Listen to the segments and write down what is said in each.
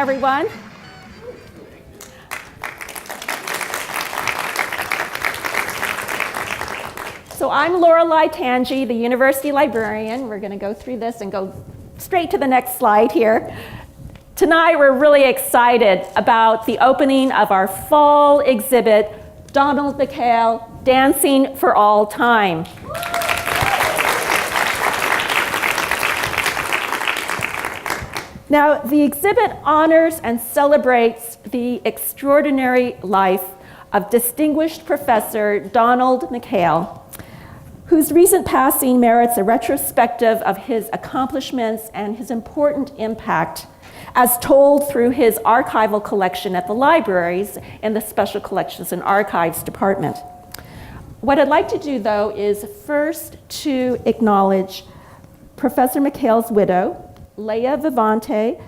everyone. So I'm Lorelei Tangi, the university librarian. We're going to go through this and go straight to the next slide here. Tonight we're really excited about the opening of our fall exhibit, Donald McKayle, Dancing for All Time. Now, the exhibit honors and celebrates the extraordinary life of distinguished Professor Donald McKayle, whose recent passing merits a retrospective of his accomplishments and his important impact as told through his archival collection at the libraries and the Special Collections and Archives Department. What I'd like to do, though, is first to acknowledge Professor McKayle's widow, Leah Vivante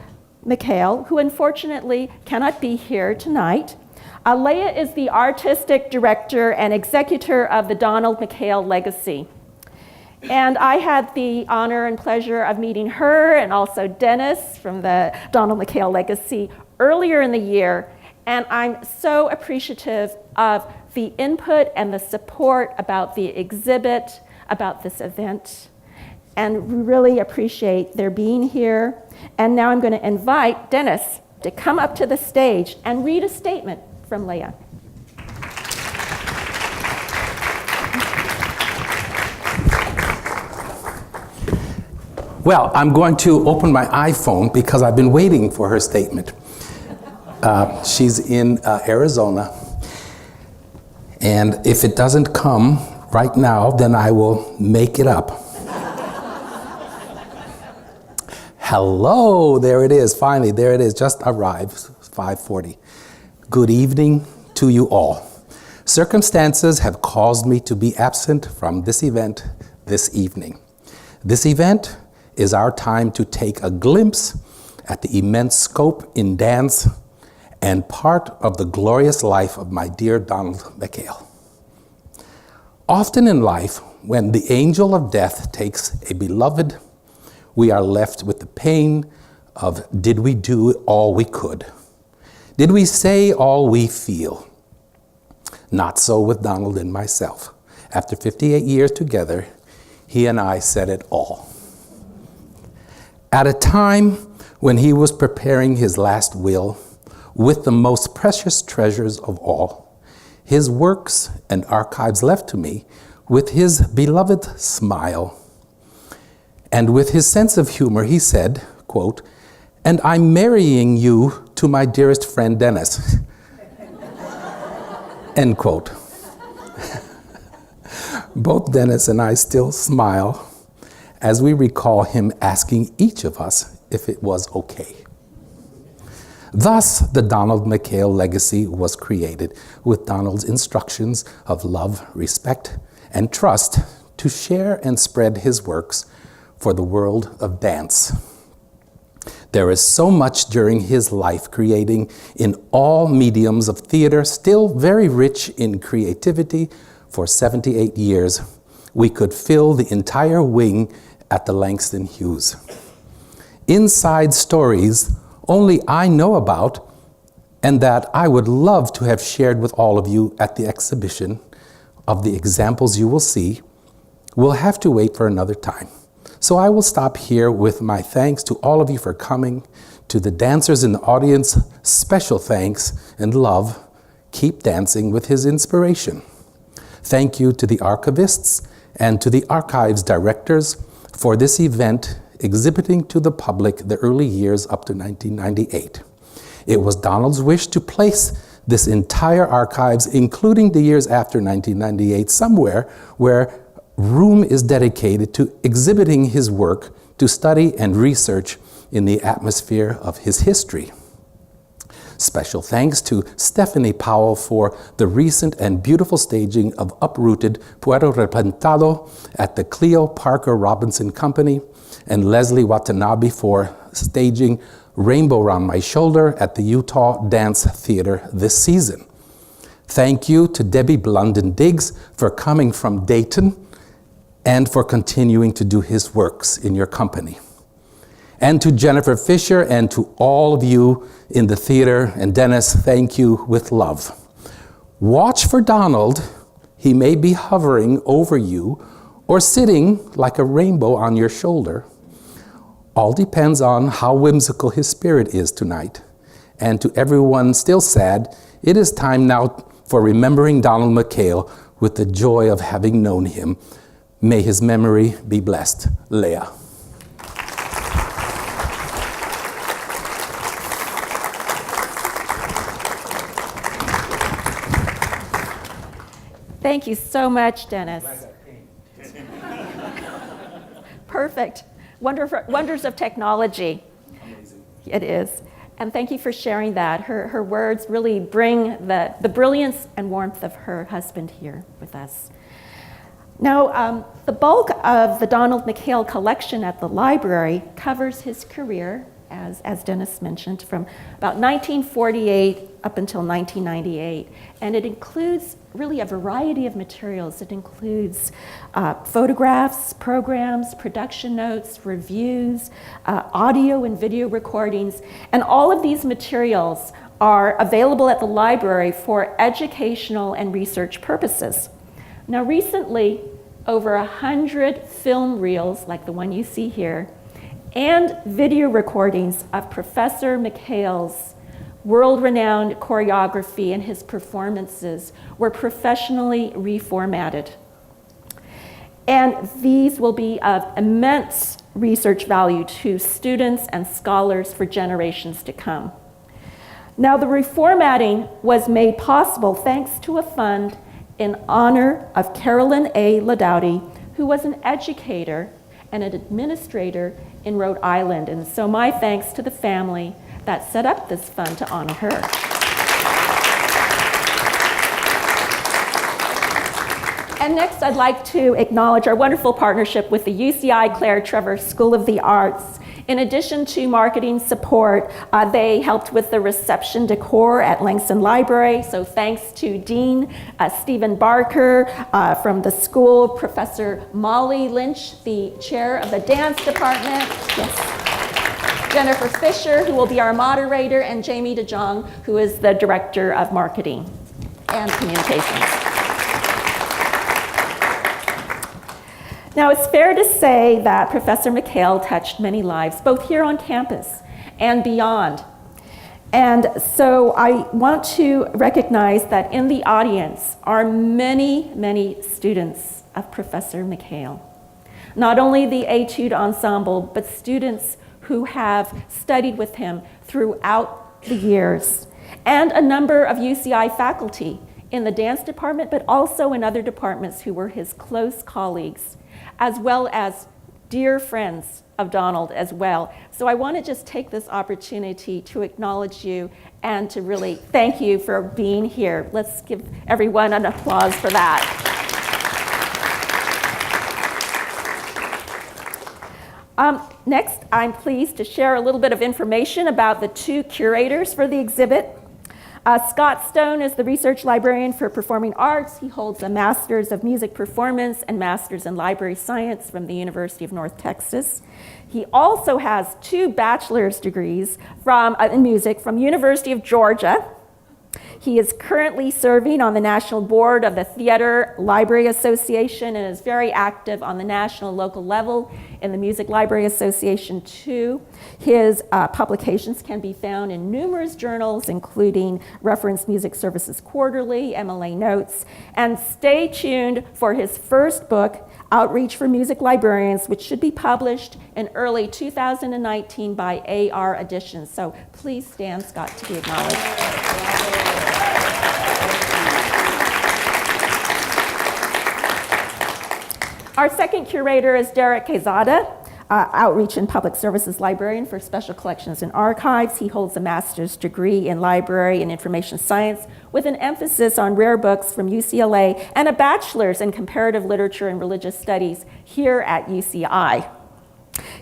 McKayle, who unfortunately cannot be here tonight. Leah is the artistic director and executor of the Donald McKayle Legacy. And I had the honor and pleasure of meeting her and also Dennis from the Donald McKayle Legacy earlier in the year. And I'm so appreciative of the input and the support about the exhibit, about this event. And we really appreciate their being here. And now I'm going to invite Dennis to come up to the stage and read a statement from Leah. Well, I'm going to open my iPhone because I've been waiting for her statement. She's in Arizona. And if it doesn't come right now, then I will make it up. Hello, there it is, finally, there it is, just arrived, 5:40. Good evening to you all. Circumstances have caused me to be absent from this event this evening. This event is our time to take a glimpse at the immense scope in dance and part of the glorious life of my dear Donald McKayle. Often in life, when the angel of death takes a beloved, we are left with the pain of, did we do all we could? Did we say all we feel? Not so with Donald and myself. After 58 years together, he and I said it all. At a time when he was preparing his last will with the most precious treasures of all, his works and archives left to me with his beloved smile. And with his sense of humor, he said, quote, "And I'm marrying you to my dearest friend, Dennis." End quote. Both Dennis and I still smile as we recall him asking each of us if it was okay. Thus, the Donald McKayle Legacy was created with Donald's instructions of love, respect, and trust to share and spread his works for the world of dance. There is so much during his life creating in all mediums of theater, still very rich in creativity. For 78 years, we could fill the entire wing at the Langston Hughes. Inside stories only I know about and that I would love to have shared with all of you at the exhibition of the examples you will see, will have to wait for another time. So I will stop here with my thanks to all of you for coming. To the dancers in the audience, special thanks and love. Keep dancing with his inspiration. Thank you to the archivists and to the archives directors for this event exhibiting to the public the early years up to 1998. It was Donald's wish to place this entire archives, including the years after 1998, somewhere where room is dedicated to exhibiting his work to study and research in the atmosphere of his history. Special thanks to Stephanie Powell for the recent and beautiful staging of Uprooted Puerto Replantado at the Cleo Parker Robinson Company, and Leslie Watanabe for staging Rainbow Round My Shoulder at the Utah Dance Theater this season. Thank you to Debbie Blunden Diggs for coming from Dayton and for continuing to do his works in your company. And to Jennifer Fisher and to all of you in the theater, and Dennis, thank you with love. Watch for Donald. He may be hovering over you or sitting like a rainbow on your shoulder. All depends on how whimsical his spirit is tonight. And to everyone still sad, it is time now for remembering Donald McKail with the joy of having known him. May his memory be blessed. Leah. Thank you so much, Dennis. Perfect. Wonders of technology. Amazing. It is. And thank you for sharing that. Her words really bring the brilliance and warmth of her husband here with us. Now, the bulk of the Donald McKail collection at the library covers his career, as Dennis mentioned, from about 1948 up until 1998. And it includes really a variety of materials. It includes photographs, programs, production notes, reviews, audio and video recordings. And all of these materials are available at the library for educational and research purposes. Now, recently, over 100 film reels, like the one you see here, and video recordings of Professor McKail's world-renowned choreography and his performances were professionally reformatted. And these will be of immense research value to students and scholars for generations to come. Now, the reformatting was made possible thanks to a fund in honor of Carolyn A. Ladouty, who was an educator and an administrator in Rhode Island. And so my thanks to the family that set up this fund to honor her. And next, I'd like to acknowledge our wonderful partnership with the UCI Claire Trevor School of the Arts. In addition to marketing support, they helped with the reception decor at Langston Library. So thanks to Dean Stephen Barker from the school, Professor Molly Lynch, the chair of the dance department. Yes. Jennifer Fisher, who will be our moderator, and Jamie DeJong, who is the director of marketing and communications. Now, it's fair to say that Professor McKail touched many lives, both here on campus and beyond. And so I want to recognize that in the audience are many, many students of Professor McKail. Not only the Etude Ensemble, but students who have studied with him throughout the years, and a number of UCI faculty in the dance department, but also in other departments who were his close colleagues, as well as dear friends of Donald as well. So I want to just take this opportunity to acknowledge you and to really thank you for being here. Let's give everyone an applause for that. Next, I'm pleased to share a little bit of information about the two curators for the exhibit. Scott Stone is the research librarian for performing arts. He holds a Master's of Music Performance and Master's in Library Science from the University of North Texas. He also has 2 bachelor's degrees in music from University of Georgia. He is currently serving on the national board of the Theater Library Association and is very active on the national and local level in the Music Library Association too. His publications can be found in numerous journals, including Reference Music Services Quarterly, MLA Notes, and stay tuned for his first book, Outreach for Music Librarians, which should be published in early 2019 by AR Editions. So please stand, Scott, to be acknowledged. Our second curator is Derek Quezada, Outreach and Public Services Librarian for Special Collections and Archives. He holds a master's degree in Library and Information Science with an emphasis on rare books from UCLA and a bachelor's in Comparative Literature and Religious Studies here at UCI.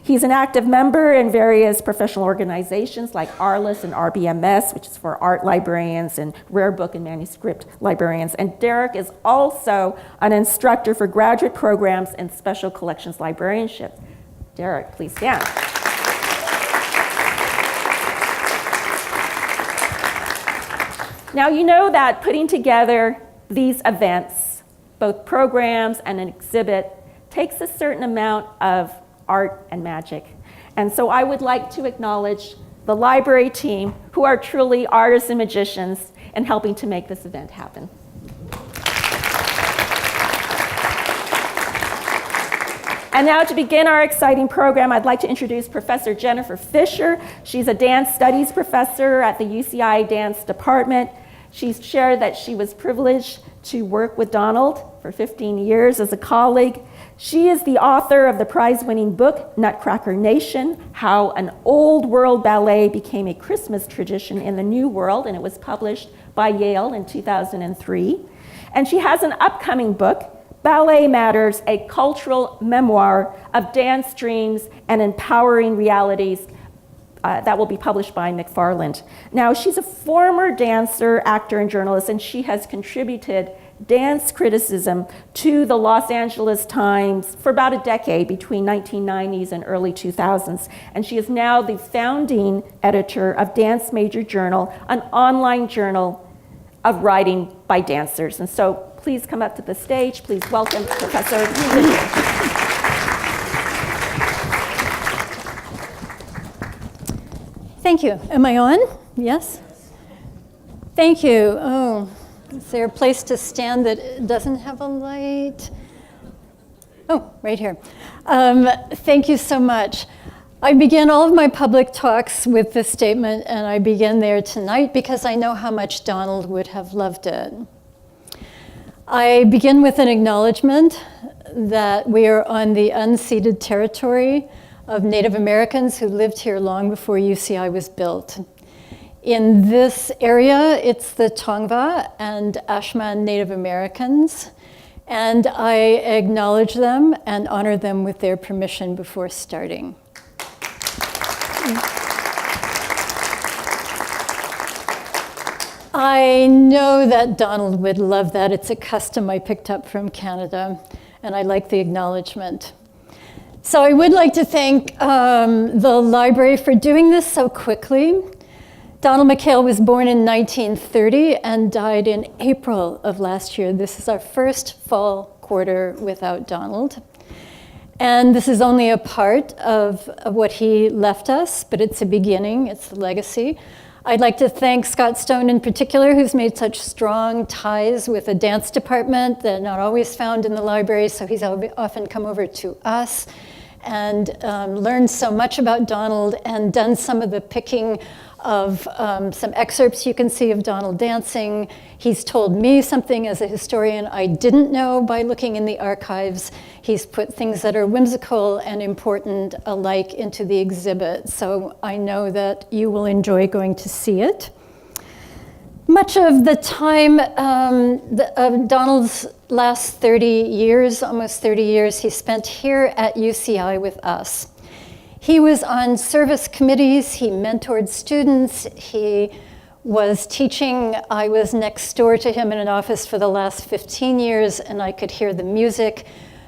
He's an active member in various professional organizations like ARLIS and RBMS, which is for art librarians and rare book and manuscript librarians. And Derek is also an instructor for graduate programs in special collections librarianship. Derek, please stand. Now, you know that putting together these events, both programs and an exhibit, takes a certain amount of art and magic. And so I would like to acknowledge the library team, who are truly artists and magicians in helping to make this event happen. And now to begin our exciting program, I'd like to introduce Professor Jennifer Fisher. She's a dance studies professor at the UCI Dance Department. She's shared that she was privileged to work with Donald for 15 years as a colleague. She is the author of the prize-winning book, Nutcracker Nation, How an Old World Ballet Became a Christmas Tradition in the New World, and it was published by Yale in 2003. And she has an upcoming book, Ballet Matters, a cultural memoir of dance dreams and empowering realities, that will be published by McFarland. Now, she's a former dancer, actor, and journalist, and she has contributed dance criticism to the Los Angeles Times for about a decade, between 1990s and early 2000s. And she is now the founding editor of Dance Major Journal, an online journal of writing by dancers. And so please come up to the stage. Please welcome Professor Fisher. Thank you. Am I on? Yes? Thank you. Oh, is there a place to stand that doesn't have a light? Oh, right here. Thank you so much. I begin all of my public talks with this statement, and I begin there tonight because I know how much Donald would have loved it. I begin with an acknowledgement that we are on the unceded territory of Native Americans who lived here long before UCI was built. In this area, it's the Tongva and Ashman Native Americans, and I acknowledge them and honor them with their permission before starting. I know that Donald would love that. It's a custom I picked up from Canada, and I like the acknowledgement. So I would like to thank the library for doing this so quickly. Donald McKayle was born in 1930 and died in April of last year. This is our first fall quarter without Donald. And this is only a part of what he left us, but it's a beginning, it's the legacy. I'd like to thank Scott Stone in particular, who's made such strong ties with the dance department that are not always found in the library, so he's often come over to us and learned so much about Donald and done some of the picking of some excerpts you can see of Donald dancing. He's told me something as a historian I didn't know by looking in the archives. He's put things that are whimsical and important alike into the exhibit, so I know that you will enjoy going to see it. Much of the time of Donald's last 30 years, almost 30 years, he spent here at UCI with us. He was on service committees, he mentored students, he was teaching. I was next door to him in an office for the last 15 years, and I could hear the music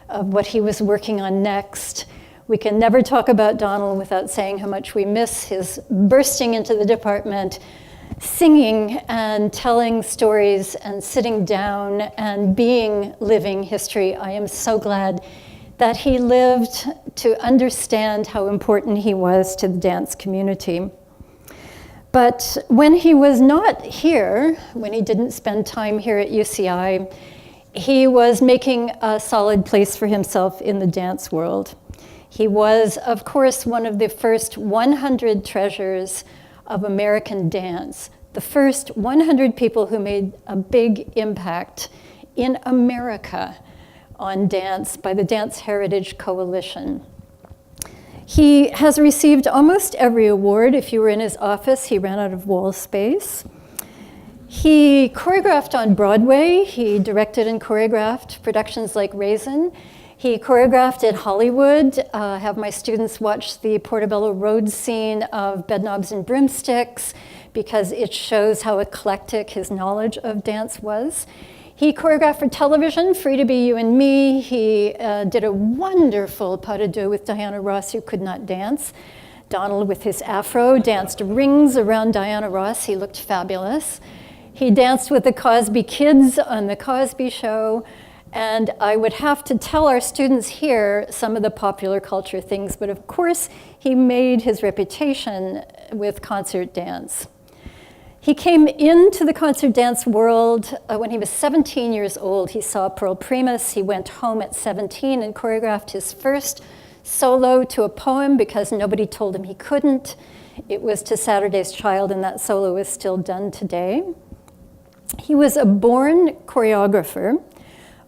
of what he was working on next. We can never talk about Donald without saying how much we miss his bursting into the department, singing and telling stories and sitting down and being living history. I am so glad that he lived to understand how important he was to the dance community. But when he was not here, when he didn't spend time here at UCI, he was making a solid place for himself in the dance world. He was, of course, one of the first 100 treasures of American dance, the first 100 people who made a big impact in America on dance by the Dance Heritage Coalition. He has received almost every award. If you were in his office, he ran out of wall space. He choreographed on Broadway. He directed and choreographed productions like Raisin. He choreographed at Hollywood. Have my students watch the Portobello Road scene of Bedknobs and Broomsticks because it shows how eclectic his knowledge of dance was. He choreographed for television, Free to Be You and Me. He did a wonderful pas de deux with Diana Ross, who could not dance. Donald, with his afro, danced rings around Diana Ross. He looked fabulous. He danced with the Cosby Kids on The Cosby Show. And I would have to tell our students here some of the popular culture things, but of course, he made his reputation with concert dance. He came into the concert dance world when he was 17 years old. He saw Pearl Primus. He went home at 17 and choreographed his first solo to a poem because nobody told him he couldn't. It was to Saturday's Child, and that solo is still done today. He was a born choreographer.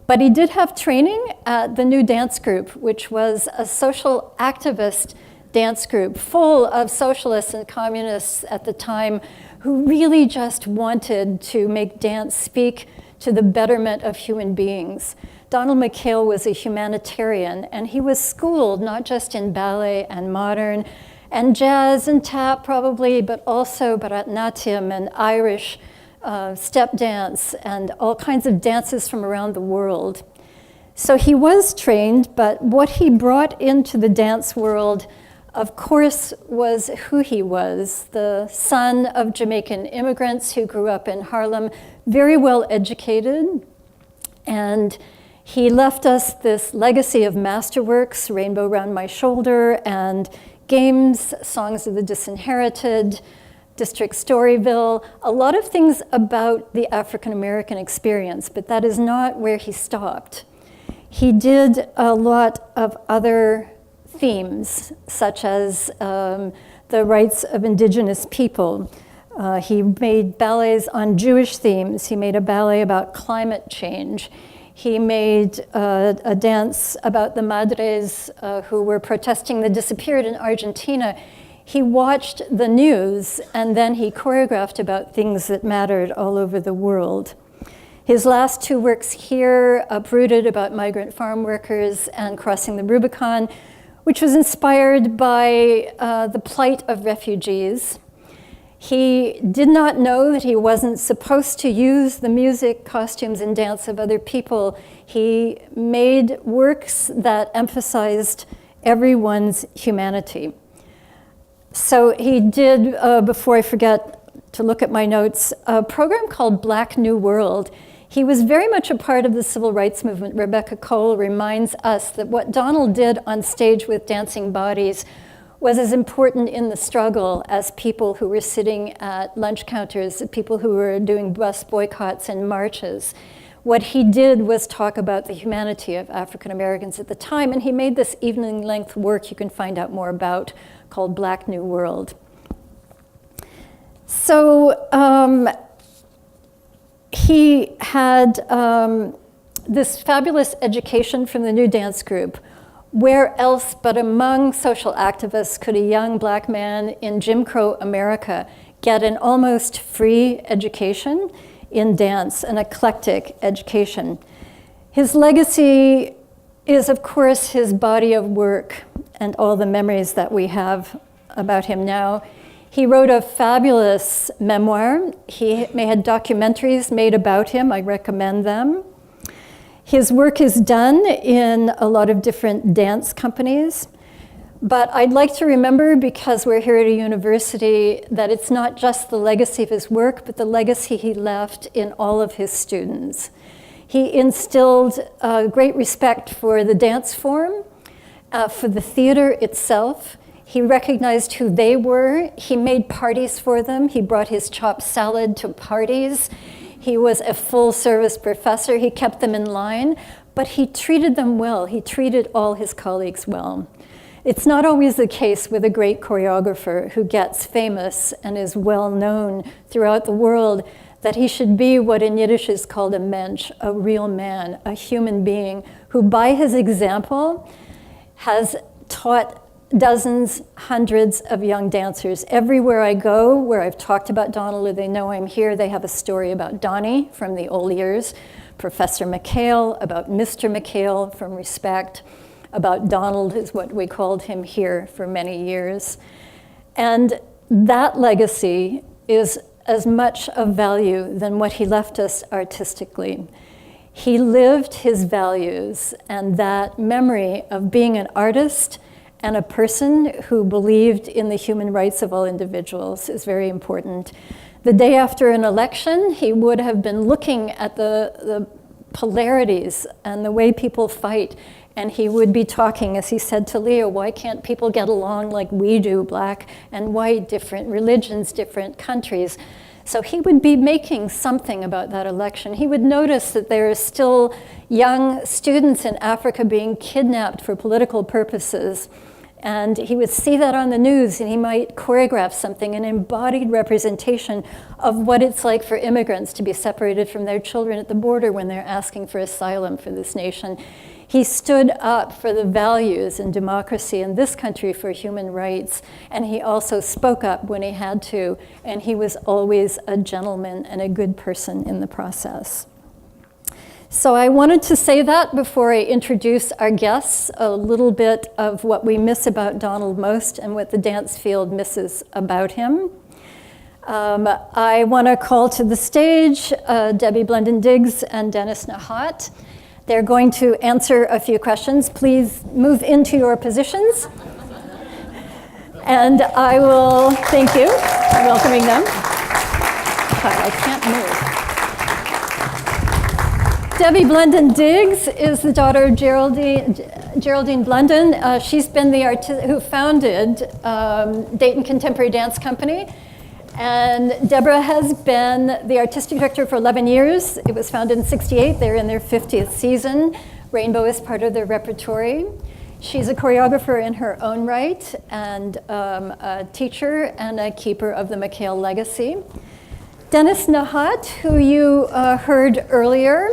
But he did have training at the New Dance Group, which was a social activist dance group full of socialists and communists at the time who really just wanted to make dance speak to the betterment of human beings. Donald McKayle was a humanitarian, and he was schooled not just in ballet and modern and jazz and tap probably, but also Bharatanatyam and Irish step dance and all kinds of dances from around the world. So he was trained, but what he brought into the dance world, of course, was who he was, the son of Jamaican immigrants who grew up in Harlem, very well educated. And he left us this legacy of masterworks, Rainbow Round My Shoulder, and games, Songs of the Disinherited, District Storyville, a lot of things about the African American experience, but that is not where he stopped. He did a lot of other themes, such as the rights of indigenous people. He made ballets on Jewish themes. He made a ballet about climate change. He made a dance about the madres who were protesting the disappeared in Argentina. He watched the news, and then he choreographed about things that mattered all over the world. His last two works here, Uprooted, about migrant farm workers, and Crossing the Rubicon, which was inspired by the plight of refugees. He did not know that he wasn't supposed to use the music, costumes, and dance of other people. He made works that emphasized everyone's humanity. So he did, before I forget to look at my notes, a program called Black New World. He was very much a part of the civil rights movement. Rebecca Cole reminds us that what Donald did on stage with Dancing Bodies was as important in the struggle as people who were sitting at lunch counters, people who were doing bus boycotts and marches. What he did was talk about the humanity of African Americans at the time, and he made this evening-length work you can find out more about called Black New World. So he had this fabulous education from the New Dance Group. Where else but among social activists could a young Black man in Jim Crow America get an almost free education in dance, an eclectic education? His legacy is, of course, his body of work and all the memories that we have about him now. He wrote a fabulous memoir. He had documentaries made about him. I recommend them. His work is done in a lot of different dance companies. But I'd like to remember, because we're here at a university, that it's not just the legacy of his work, but the legacy he left in all of his students. He instilled great respect for the dance form, for the theater itself. He recognized who they were. He made parties for them. He brought his chopped salad to parties. He was a full-service professor. He kept them in line, but he treated them well. He treated all his colleagues well. It's not always the case with a great choreographer who gets famous and is well known throughout the world that he should be what in Yiddish is called a mensch, a real man, a human being who by his example has taught dozens, hundreds of young dancers. Everywhere I go where I've talked about Donald or they know I'm here, they have a story about Donnie from the old years, Professor McKayle, about Mr. McKayle from Respect, about Donald is what we called him here for many years. And that legacy is as much of value than what he left us artistically. He lived his values, and that memory of being an artist and a person who believed in the human rights of all individuals is very important. The day after an election, he would have been looking at the polarities and the way people fight, and he would be talking, as he said to Leo, why can't people get along like we do, black and white, different religions, different countries? So he would be making something about that election. He would notice that there are still young students in Africa being kidnapped for political purposes. And he would see that on the news, and he might choreograph something, an embodied representation of what it's like for immigrants to be separated from their children at the border when they're asking for asylum for this nation. He stood up for the values and democracy in this country, for human rights, and he also spoke up when he had to, and he was always a gentleman and a good person in the process. So I wanted to say that before I introduce our guests, a little bit of what we miss about Donald most and what the dance field misses about him. I want to call to the stage Debbie Blunden-Diggs and Dennis Nahat. They're going to answer a few questions. Please move into your positions. And I will, thank you, welcoming them. I can't move. Debbie Blunden-Diggs is the daughter of Geraldine Blunden. She's been the artist who founded Dayton Contemporary Dance Company. And Deborah has been the artistic director for 11 years. It was founded in '68. They're in their 50th season. Rainbow is part of their repertory. She's a choreographer in her own right, and a teacher and a keeper of the McHale legacy. Dennis Nahat, who you heard earlier,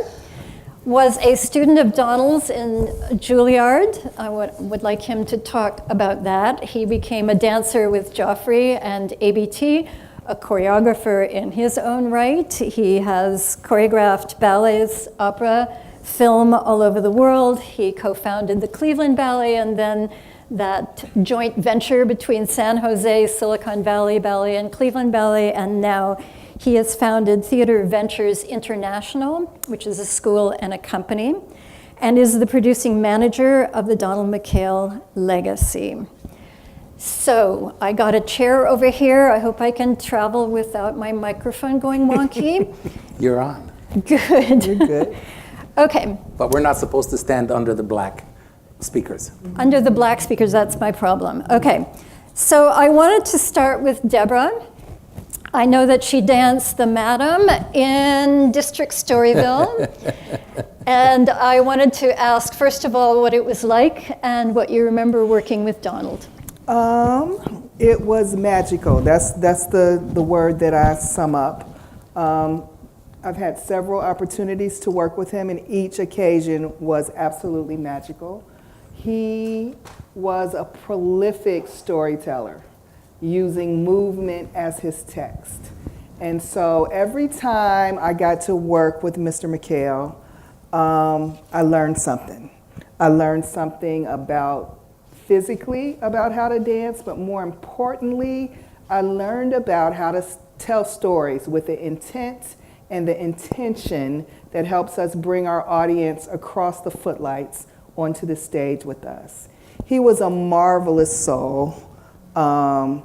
was a student of Donald's in Juilliard. I would like him to talk about that. He became a dancer with Joffrey and ABT, a choreographer in his own right. He has choreographed ballets, opera, film all over the world. He co-founded the Cleveland Ballet, and then that joint venture between San Jose, Silicon Valley Ballet, and Cleveland Ballet, and now he has founded Theater Ventures International, which is a school and a company, and is the producing manager of the Donald McHale Legacy. So I got a chair over here. I hope I can travel without my microphone going wonky. You're on. Good. You're good. Okay. But we're not supposed to stand under the black speakers. Under the black speakers, that's my problem. Okay. So I wanted to start with Deborah. I know that she danced the Madam in District Storyville. And I wanted to ask, first of all, what it was like and what you remember working with Donald. It was magical. That's the word that I sum up. I've had several opportunities to work with him, and each occasion was absolutely magical. He was a prolific storyteller, using movement as his text. And so every time I got to work with Mr. McHale, I learned something. I learned something physically about how to dance, but more importantly, I learned about how to tell stories with the intent and the intention that helps us bring our audience across the footlights onto the stage with us. He was a marvelous soul, and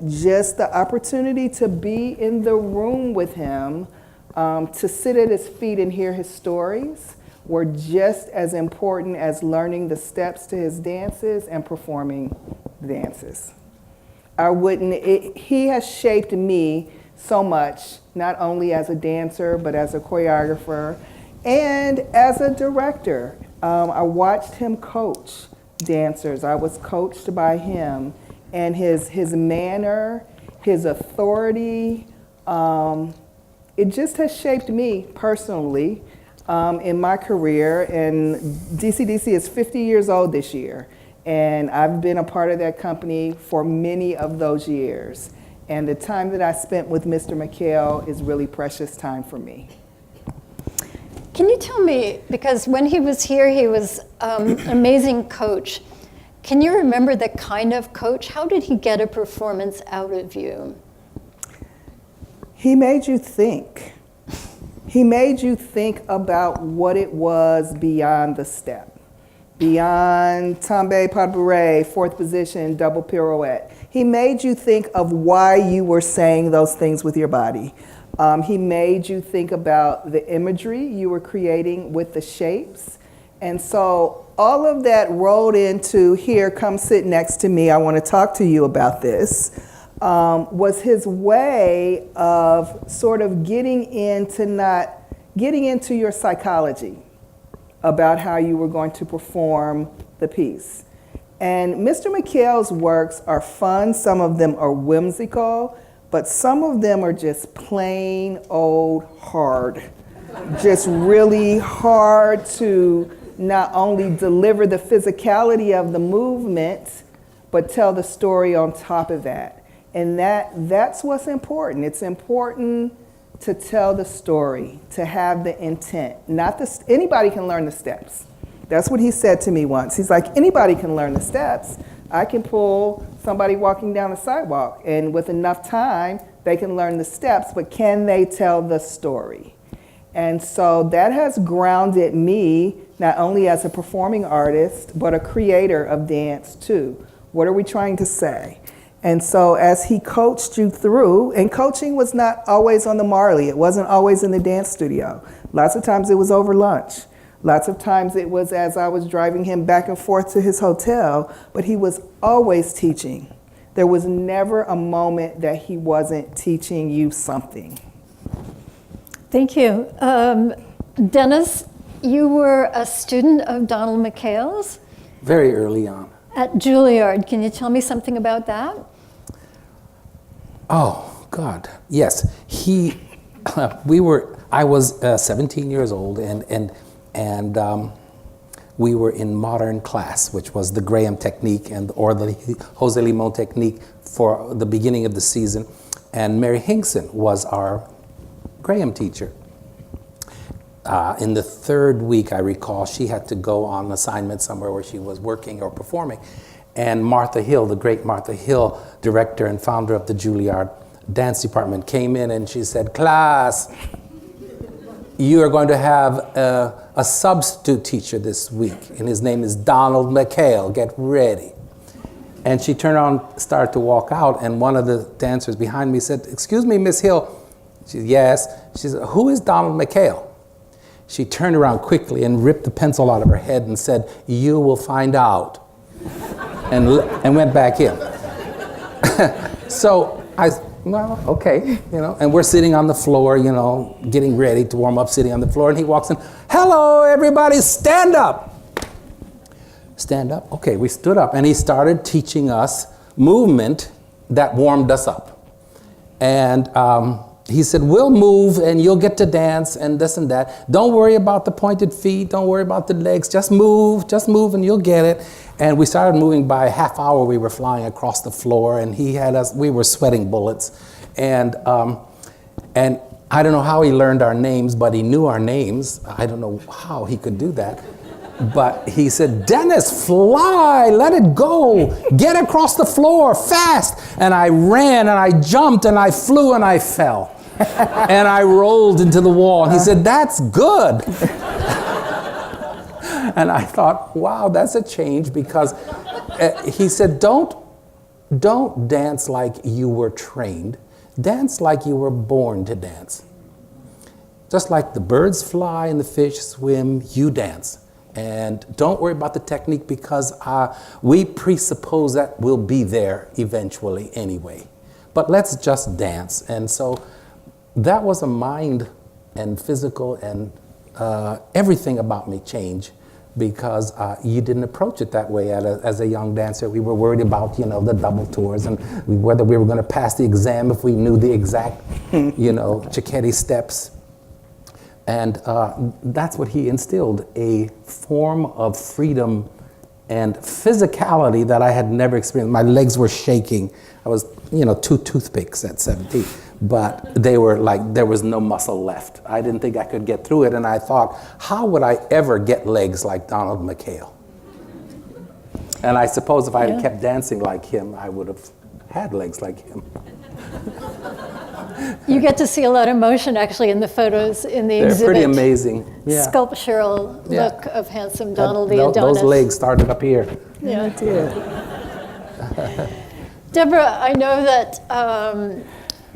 just the opportunity to be in the room with him, to sit at his feet and hear his stories, were just as important as learning the steps to his dances and performing the dances. He has shaped me so much, not only as a dancer, but as a choreographer and as a director. I watched him coach dancers. I was coached by him, and his manner, his authority, it just has shaped me personally. In my career, and DCDC is 50 years old this year, and I've been a part of that company for many of those years. And the time that I spent with Mr. McHale is really precious time for me. Can you tell me, because when he was here, he was an amazing coach. Can you remember the kind of coach? How did he get a performance out of you? He made you think. He made you think about what it was beyond the step. beyond tombe pas de bourrée, fourth position, double pirouette. He made you think of why you were saying those things with your body. He made you think about the imagery you were creating with the shapes. And so all of that rolled into, here, come sit next to me, I want to talk to you about this, was his way of sort of getting into your psychology about how you were going to perform the piece. And Mr. McHale's works are fun, some of them are whimsical, but some of them are just plain old hard. Just really hard to not only deliver the physicality of the movement, but tell the story on top of that. And that's what's important. It's important to tell the story, to have the intent. Anybody can learn the steps. That's what he said to me once. He's like, anybody can learn the steps. I can pull somebody walking down the sidewalk, and with enough time, they can learn the steps, but can they tell the story? And so that has grounded me, not only as a performing artist, but a creator of dance too. What are we trying to say? And so as he coached you through, and coaching was not always on the Marley, it wasn't always in the dance studio. Lots of times it was over lunch. Lots of times it was as I was driving him back and forth to his hotel, but he was always teaching. There was never a moment that he wasn't teaching you something. Thank you. Dennis, you were a student of Donald McHale's Very early on. at Juilliard. Can you tell me something about that? Oh, God, yes. I was 17 years old, and we were in modern class, which was the Graham technique or the Jose Limon technique for the beginning of the season. And Mary Hinkson was our Graham teacher. In the third week, I recall, she had to go on assignment somewhere where she was working or performing. And Martha Hill, the great Martha Hill, director and founder of the Juilliard dance department, came in and she said, "Class, you are going to have a substitute teacher this week, and his name is Donald McHale. Get ready." And she turned around, started to walk out, and one of the dancers behind me said, "Excuse me, Miss Hill." She said, "Yes." She said, "Who is Donald McHale?" She turned around quickly and ripped the pencil out of her head and said, "You will find out," and went back in. So well, okay, and we're sitting on the floor, getting ready to warm up, sitting on the floor, and he walks in, "Hello, everybody, stand up." Stand up? Okay, we stood up, and he started teaching us movement that warmed us up. And he said, "We'll move, and you'll get to dance, and this and that. Don't worry about the pointed feet, don't worry about the legs, just move, and you'll get it." And we started moving. By a half hour, we were flying across the floor, and we were sweating bullets. And I don't know how he learned our names, but he knew our names. I don't know how he could do that. But he said, "Dennis, fly, let it go, get across the floor fast." And I ran, and I jumped, and I flew, and I fell. And I rolled into the wall. And he said, "That's good." And I thought, wow, that's a change, because he said, don't dance like you were trained. Dance like you were born to dance. Just like the birds fly and the fish swim, you dance. And don't worry about the technique, because we presuppose that will be there eventually anyway. But let's just dance. And so that was a mind and physical and everything about me changed, because you didn't approach it that way as a young dancer. We were worried about, the double tours and whether we were going to pass the exam if we knew the exact, Cicchetti steps. And that's what he instilled, a form of freedom and physicality that I had never experienced. My legs were shaking. I was, 2 toothpicks at 17, but they were like, there was no muscle left. I didn't think I could get through it, and I thought, how would I ever get legs like Donald McHale? And I suppose if I had kept dancing like him, I would have had legs like him. You get to see a lot of motion actually in the photos in the They're exhibit. pretty amazing. Yeah. Sculptural Yeah. look of handsome That- Donald the Adonis. those legs started up here. Yeah. I did. Deborah, I know that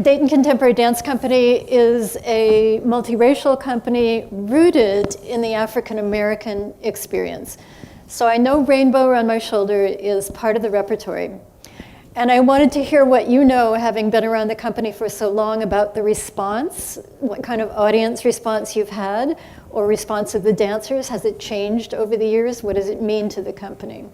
Dayton Contemporary Dance Company is a multiracial company rooted in the African American experience. So I know Rainbow Around My Shoulder is part of the repertory. And I wanted to hear what you know, having been around the company for so long, about the response, what kind of audience response you've had, or response of the dancers. Has it changed over the years? What does it mean to the company?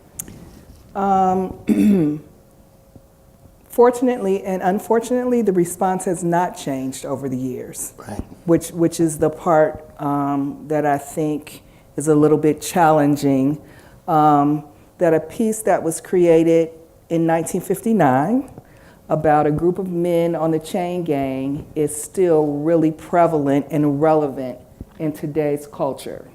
Fortunately and unfortunately, the response has not changed over the years, Right. which is the part that I think is a little bit challenging. That a piece that was created in 1959 about a group of men on the chain gang is still really prevalent and relevant in today's culture.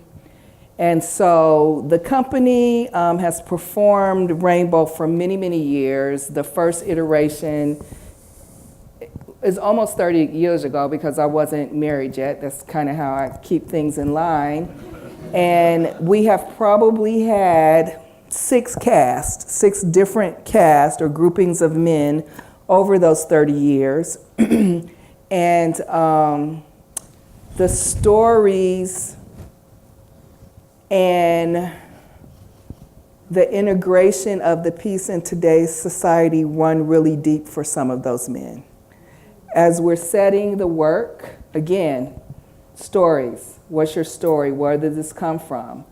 And so the company has performed Rainbow for many, many years. The first iteration is almost 30 years ago because I wasn't married yet. That's kind of how I keep things in line. And we have probably had six different cast or groupings of men over those 30 years. And the stories and the integration of the piece in today's society run really deep for some of those men. As we're setting the work, again, stories. What's your story? Where did this come from?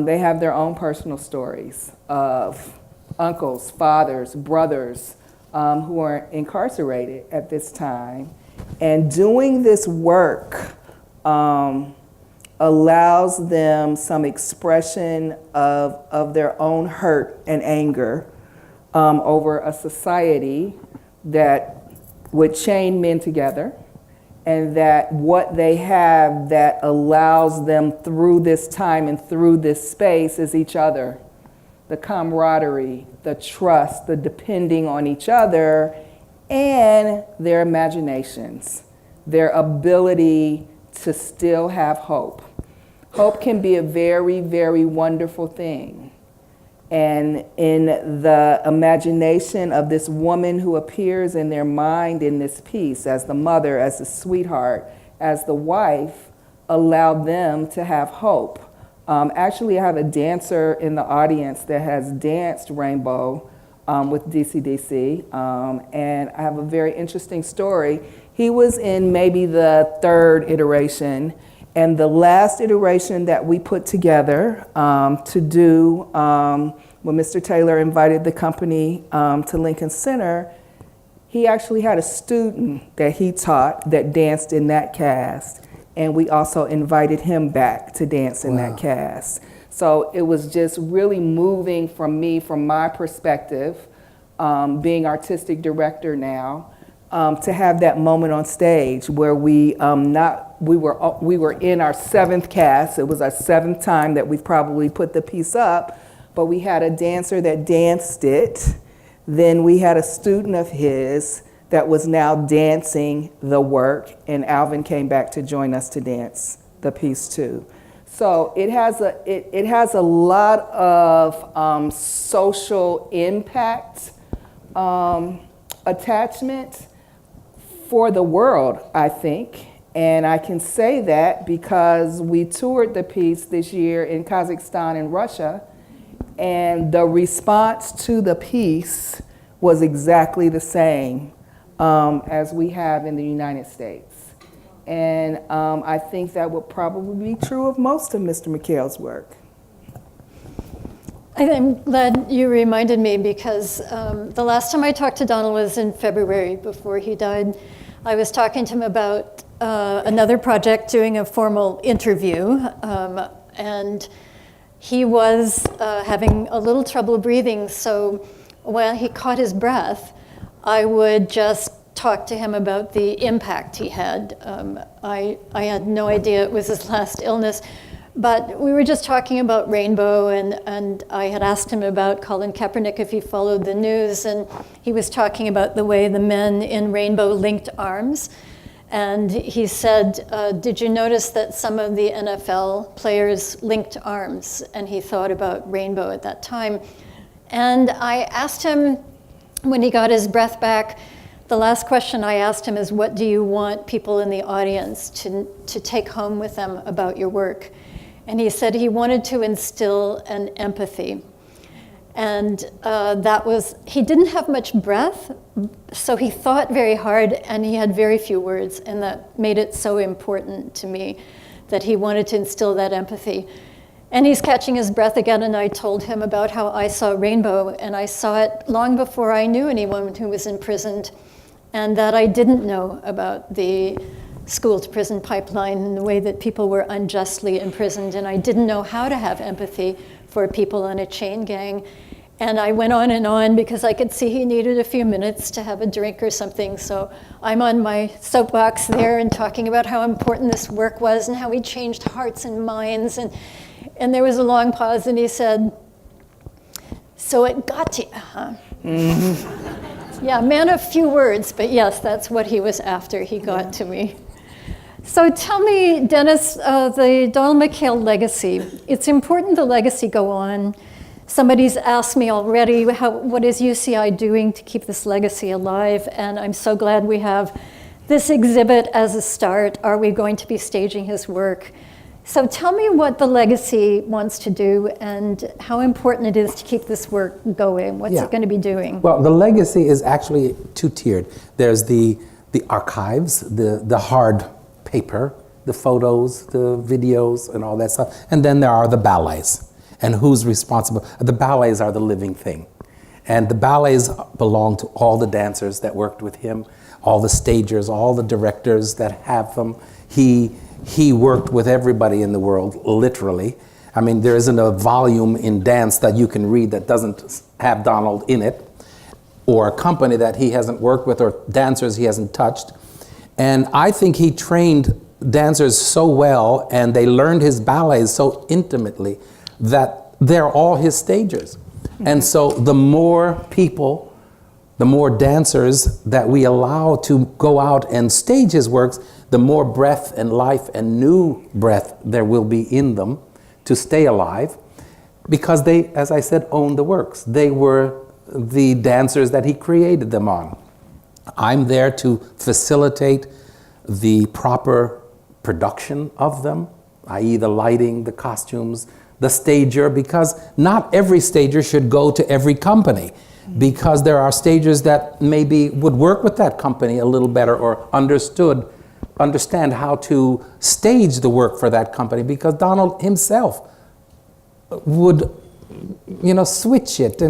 They have their own personal stories of uncles, fathers, brothers who are incarcerated at this time. And doing this work allows them some expression of their own hurt and anger over a society that would chain men together, and that what they have that allows them through this time and through this space is each other. The camaraderie, the trust, the depending on each other, and their imaginations, their ability to still have hope. Hope can be a very, very wonderful thing. And in the imagination of this woman who appears in their mind in this piece as the mother, as the sweetheart, as the wife, allowed them to have hope. Actually, I have a dancer in the audience that has danced Rainbow with DCDC, and I have a very interesting story. He was in maybe the third iteration, and the last iteration that we put together to do when Mr. Taylor invited the company to Lincoln Center, he actually had a student that he taught that danced in that cast. And we also invited him back to dance in that cast. So it was just really moving from me, from my perspective, being artistic director now, to have that moment on stage where we were in our seventh cast. It was our seventh time that we've probably put the piece up, but we had a dancer that danced it. Then we had a student of his that was now dancing the work, and Alvin came back to join us to dance the piece too. So it has a lot of social impact attachment for the world, I think. And I can say that because we toured the piece this year in Kazakhstan and Russia, and the response to the piece was exactly the same as we have in the United States. And I think that would probably be true of most of Mr. McHale's work. I'm glad you reminded me because the last time I talked to Donald was in February before he died. I was talking to him about another project, doing a formal interview, and he was having a little trouble breathing, so when he caught his breath, I would just talk to him about the impact he had. I had no idea it was his last illness, But we were just talking about Rainbow, and I had asked him about Colin Kaepernick if he followed the news, and he was talking about the way the men in Rainbow linked arms. And he said, did you notice that some of the NFL players linked arms? And he thought about Rainbow at that time. And I asked him, when he got his breath back, the last question I asked him is, what do you want people in the audience to take home with them about your work? And he said he wanted to instill an empathy. And he didn't have much breath, so he thought very hard, and he had very few words, and that made it so important to me that he wanted to instill that empathy. And he's catching his breath again, and I told him about how I saw Rainbow, and I saw it long before I knew anyone who was imprisoned, and that I didn't know about the school-to-prison pipeline and the way that people were unjustly imprisoned, and I didn't know how to have empathy for people in a chain gang. And I went on and on because I could see he needed a few minutes to have a drink or something. So I'm on my soapbox there and talking about how important this work was and how he changed hearts and minds. And there was a long pause, and he said, so it got to you, huh? Mm-hmm. Yeah, man of few words, but yes, that's what he was after. He got to me. So tell me, Dennis, the Donald McKayle legacy. It's important the legacy go on. Somebody's asked me already, what is UCI doing to keep this legacy alive? And I'm so glad we have this exhibit as a start. Are we going to be staging his work? So tell me what the legacy wants to do and how important it is to keep this work going. What's it going to be doing? Well, the legacy is actually two-tiered. There's the archives, the hard paper, the photos, the videos, and all that stuff. And then there are the ballets. And who's responsible? The ballets are the living thing. And the ballets belong to all the dancers that worked with him, all the stagers, all the directors that have them. He worked with everybody in the world, literally. I mean, there isn't a volume in dance that you can read that doesn't have Donald in it, or a company that he hasn't worked with, or dancers he hasn't touched. And I think he trained dancers so well, and they learned his ballets so intimately, that they're all his stagers. And so the more people, the more dancers that we allow to go out and stage his works, the more breath and life and new breath there will be in them to stay alive, because they, as I said, own the works. They were the dancers that he created them on. I'm there to facilitate the proper production of them, i.e. the lighting, the costumes, the stager, because not every stager should go to every company, because there are stagers that maybe would work with that company a little better, or understand how to stage the work for that company, because Donald himself would, switch it,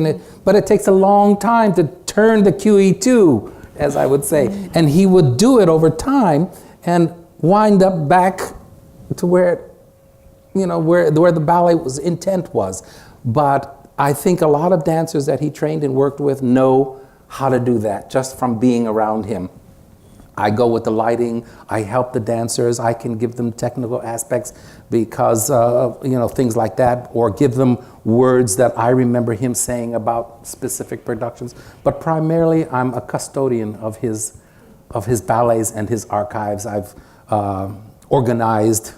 but it takes a long time to turn the QE2, as I would say, and he would do it over time and wind up back to where the ballet intent was. But I think a lot of dancers that he trained and worked with know how to do that just from being around him. I go with the lighting, I help the dancers, I can give them technical aspects because, things like that, or give them words that I remember him saying about specific productions. But primarily, I'm a custodian of his ballets and his archives. I've organized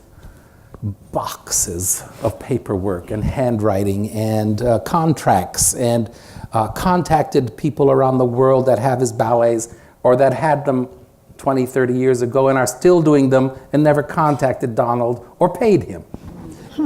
boxes of paperwork and handwriting and contracts, and contacted people around the world that have his ballets or that had them 20, 30 years ago and are still doing them and never contacted Donald or paid him.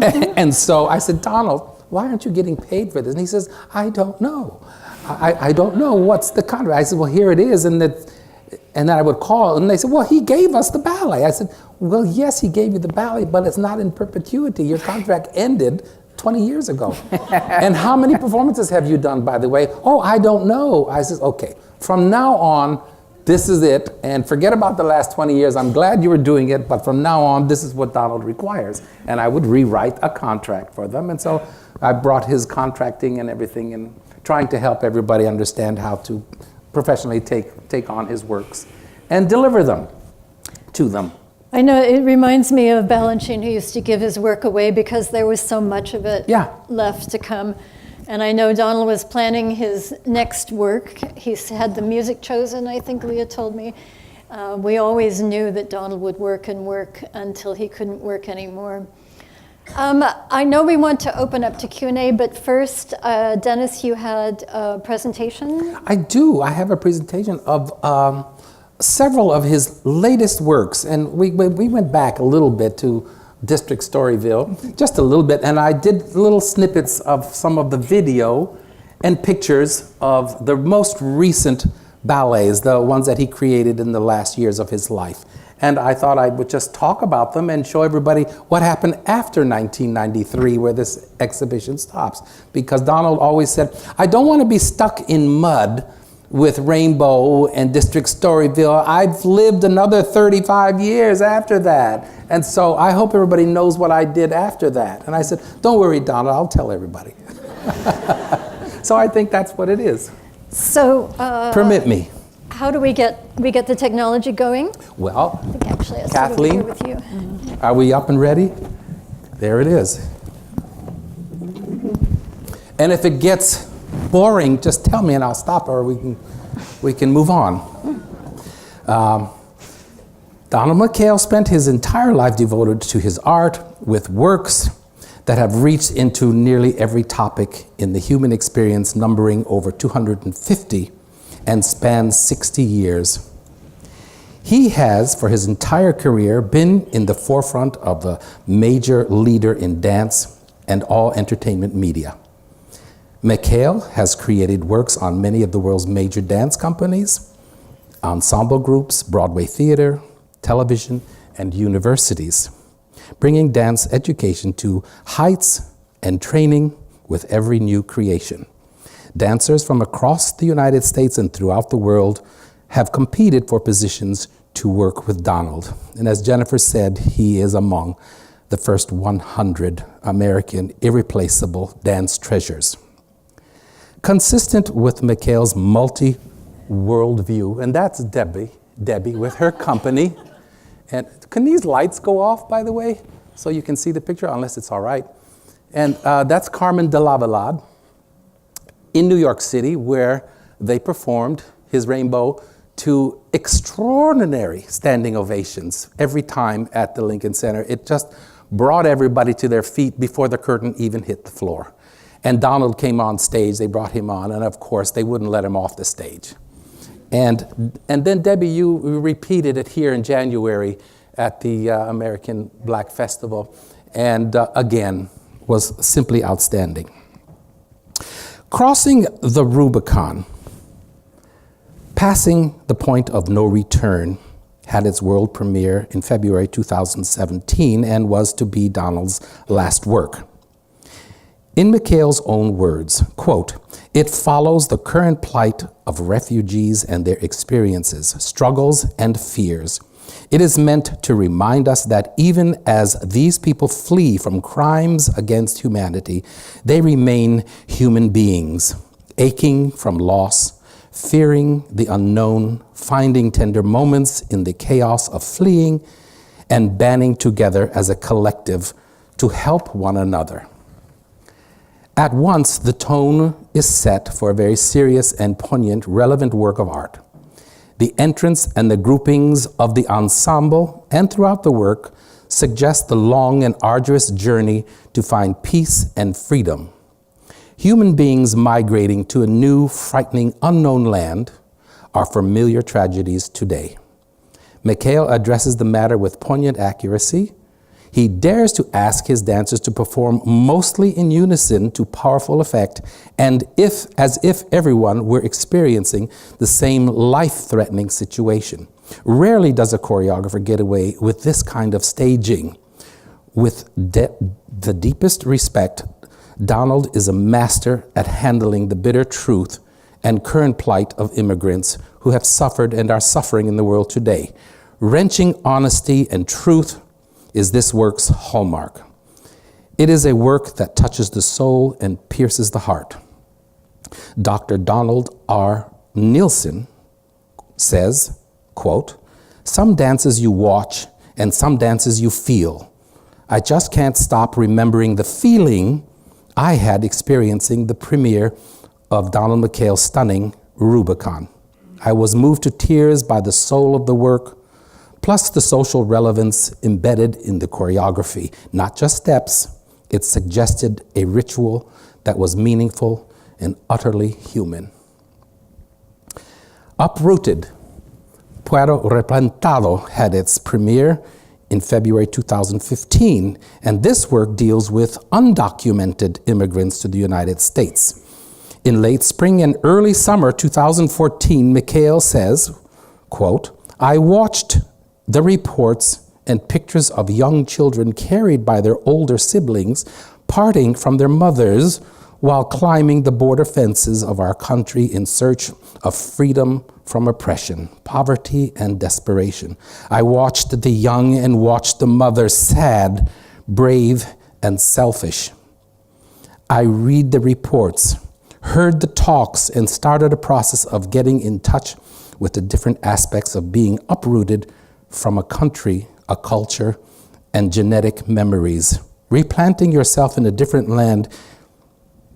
And so I said, Donald, why aren't you getting paid for this? And he says, I don't know. I don't know what's the contract. I said, well, here it is. And then I would call, and they said, well, he gave us the ballet. I said, well, yes, he gave you the ballet, but it's not in perpetuity. Your contract ended 20 years ago. And how many performances have you done, by the way? Oh, I don't know. I said, okay, from now on, this is it, and forget about the last 20 years. I'm glad you were doing it, but from now on, this is what Donald requires. And I would rewrite a contract for them. And so I brought his contracting and everything, and trying to help everybody understand how to professionally take on his works and deliver them to them I know it reminds me of Balanchine, who used to give his work away because there was so much of it Yeah. left to come. And I know Donald was planning his next work. He's had the music chosen, I think Leah told me. We always knew that Donald would work and work until he couldn't work anymore. I know we want to open up to Q&A, but first, Dennis, you had a presentation? I do. I have a presentation of several of his latest works, and we went back a little bit to District Storyville, just a little bit, and I did little snippets of some of the video and pictures of the most recent ballets, the ones that he created in the last years of his life. And I thought I would just talk about them and show everybody what happened after 1993, where this exhibition stops. Because Donald always said, I don't want to be stuck in mud with Rainbow and District Storyville. I've lived another 35 years after that. And so I hope everybody knows what I did after that. And I said, don't worry, Donald, I'll tell everybody. So I think that's what it is. So, Permit me. how do we get the technology going? Well, I think actually I started Kathleen? here with you. Are we up and ready? There it is. And if it gets boring, just tell me and I'll stop, or we can move on. Donald McKayle spent his entire life devoted to his art, with works that have reached into nearly every topic in the human experience, numbering over 250 and span 60 years. He has, for his entire career, been in the forefront of a major leader in dance and all entertainment media. McKayle has created works on many of the world's major dance companies, ensemble groups, Broadway theater, television, and universities, bringing dance education to heights and training with every new creation. Dancers from across the United States and throughout the world have competed for positions to work with Donald. And as Jennifer said, he is among the first 100 American irreplaceable dance treasures. Consistent with McKayle's multi-world view, and that's Debbie with her company. And can these lights go off, by the way, so you can see the picture, unless it's all right? And that's Carmen de Lavallade in New York City, where they performed his Rainbow to extraordinary standing ovations every time at the Lincoln Center. It just brought everybody to their feet before the curtain even hit the floor. And Donald came on stage, they brought him on, and of course they wouldn't let him off the stage. And then Debbie, you repeated it here in January at the American Black Festival, and again, was simply outstanding. Crossing the Rubicon, Passing the Point of No Return, had its world premiere in February 2017 and was to be Donald's last work. In McKayle's own words, quote, "It follows the current plight of refugees and their experiences, struggles, and fears. It is meant to remind us that even as these people flee from crimes against humanity, they remain human beings, aching from loss, fearing the unknown, finding tender moments in the chaos of fleeing, and banding together as a collective to help one another." At once, the tone is set for a very serious and poignant, relevant work of art. The entrance and the groupings of the ensemble and throughout the work suggest the long and arduous journey to find peace and freedom. Human beings migrating to a new, frightening, unknown land are familiar tragedies today. McKayle addresses the matter with poignant accuracy. He dares to ask his dancers to perform mostly in unison to powerful effect, and as if everyone were experiencing the same life-threatening situation. Rarely does a choreographer get away with this kind of staging. With the deepest respect, Donald is a master at handling the bitter truth and current plight of immigrants who have suffered and are suffering in the world today. Wrenching honesty and truth is this work's hallmark. It is a work that touches the soul and pierces the heart. Dr. Donald R. Nielsen says, quote, "Some dances you watch and some dances you feel. I just can't stop remembering the feeling I had experiencing the premiere of Donald McKay's stunning Rubicon. I was moved to tears by the soul of the work, plus the social relevance embedded in the choreography. Not just steps, it suggested a ritual that was meaningful and utterly human. Uprooted, Puerto Replantado had its premiere in February 2015, and this work deals with undocumented immigrants to the United States. In late spring and early summer 2014, McKay says, quote, I watched the reports and pictures of young children carried by their older siblings parting from their mothers while climbing the border fences of our country in search of freedom from oppression, poverty, and desperation. I watched the young and watched the mothers sad, brave, and selfish. I read the reports, heard the talks, and started a process of getting in touch with the different aspects of being uprooted from a country, a culture, and genetic memories. Replanting yourself in a different land.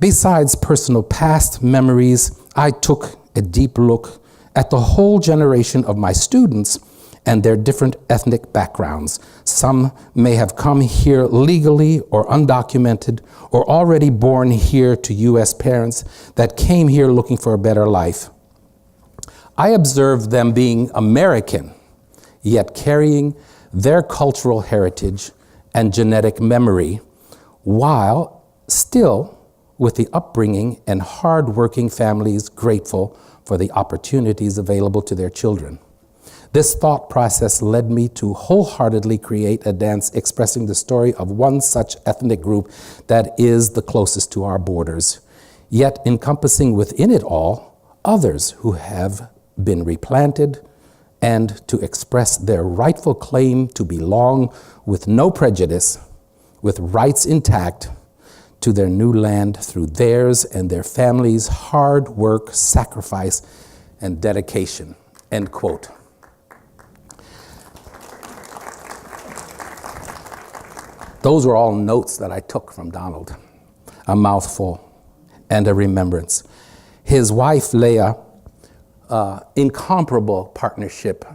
Besides personal past memories, I took a deep look at the whole generation of my students and their different ethnic backgrounds. Some may have come here legally or undocumented, or already born here to U.S. parents that came here looking for a better life. I observed them being American, yet carrying their cultural heritage and genetic memory, while still with the upbringing and hard-working families grateful for the opportunities available to their children. This thought process led me to wholeheartedly create a dance expressing the story of one such ethnic group that is the closest to our borders, yet encompassing within it all others who have been replanted, and to express their rightful claim to belong with no prejudice, with rights intact, to their new land through theirs and their families' hard work, sacrifice, and dedication, end quote. Those were all notes that I took from Donald, a mouthful and a remembrance. His wife, Leah, incomparable partnership,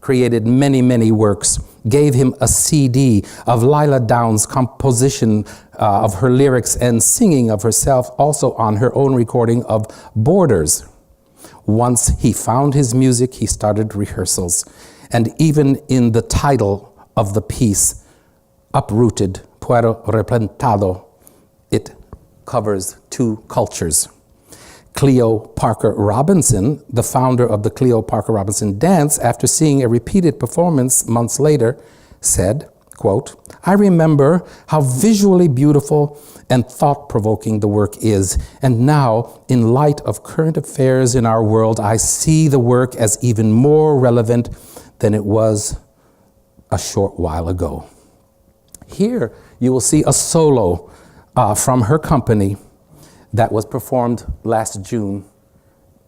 created many, many works, gave him a CD of Lila Downs' composition of her lyrics and singing of herself, also on her own recording of Borders. Once he found his music, he started rehearsals. And even in the title of the piece, Uprooted, Puerto Replantado, it covers two cultures. Cleo Parker Robinson, the founder of the Cleo Parker Robinson Dance, after seeing a repeated performance months later, said, quote, I remember how visually beautiful and thought-provoking the work is, and now, in light of current affairs in our world, I see the work as even more relevant than it was a short while ago. Here, you will see a solo from her company that was performed last June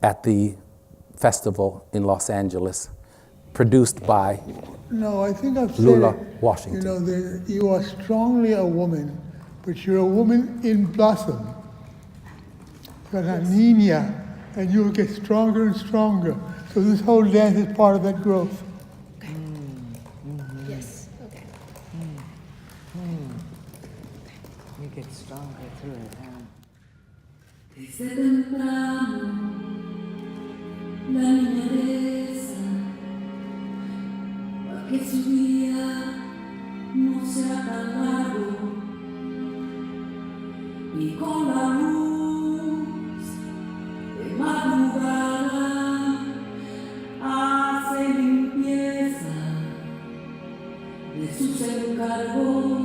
at the festival in Los Angeles, produced by No, I think I've said Lula it. Washington. You know, you are strongly a woman, but you're a woman in blossom. You're a niña, and you'll get stronger and stronger. So this whole dance is part of that growth. Yes, okay. You get stronger through it, huh? Desde temprano, la niña reza, para que su día no sea tan largo, y con la luz de madrugada hace limpieza de sus encargos.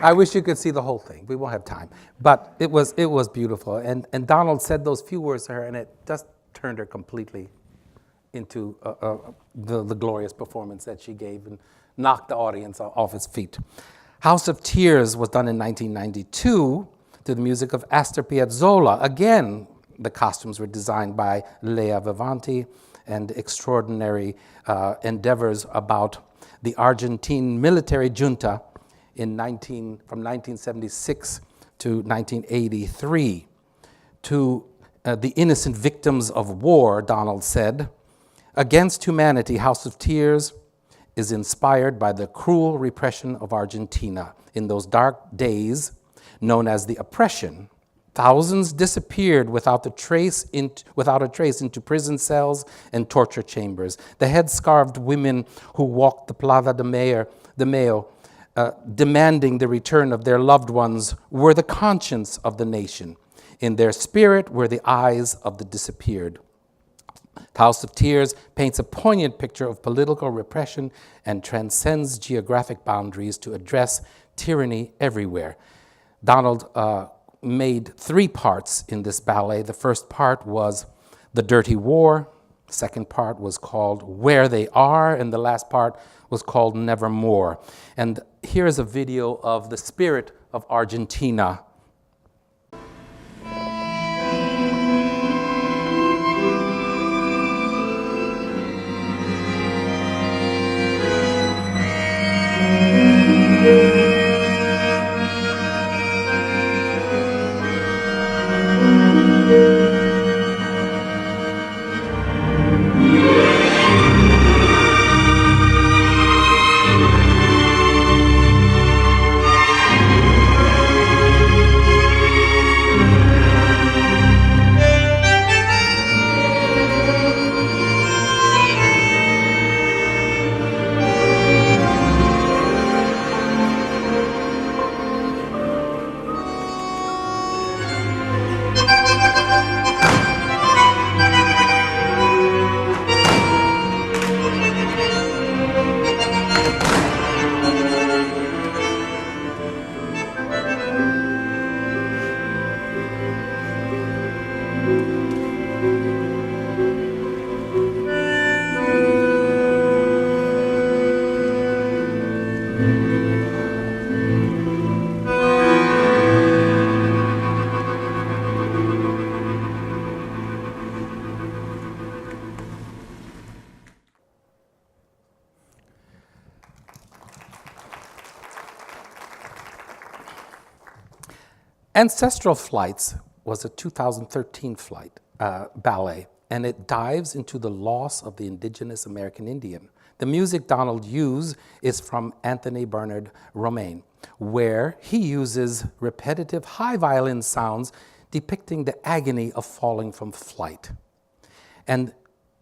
I wish you could see the whole thing. We won't have time. But it was beautiful. And Donald said those few words to her, and it just turned her completely into the glorious performance that she gave and knocked the audience off its feet. House of Tears was done in 1992 to the music of Astor Piazzolla. Again, the costumes were designed by Lea Vivanti, and extraordinary endeavors about the Argentine military junta from 1976 to 1983. To the innocent victims of war, Donald said, "Against humanity, House of Tears is inspired by the cruel repression of Argentina. In those dark days known as the oppression, thousands disappeared without a trace into prison cells and torture chambers. The headscarved women who walked the Plaza de Mayo, demanding the return of their loved ones, were the conscience of the nation. In their spirit were the eyes of the disappeared." House of Tears paints a poignant picture of political repression and transcends geographic boundaries to address tyranny everywhere. Donald made 3 parts in this ballet. The first part was The Dirty War. The second part was called Where They Are, and the last part was called Nevermore. And here is a video of the spirit of Argentina. Ancestral Flights was a 2013 ballet, and it dives into the loss of the indigenous American Indian. The music Donald used is from Anthony Bernard Romain, where he uses repetitive high violin sounds depicting the agony of falling from flight. And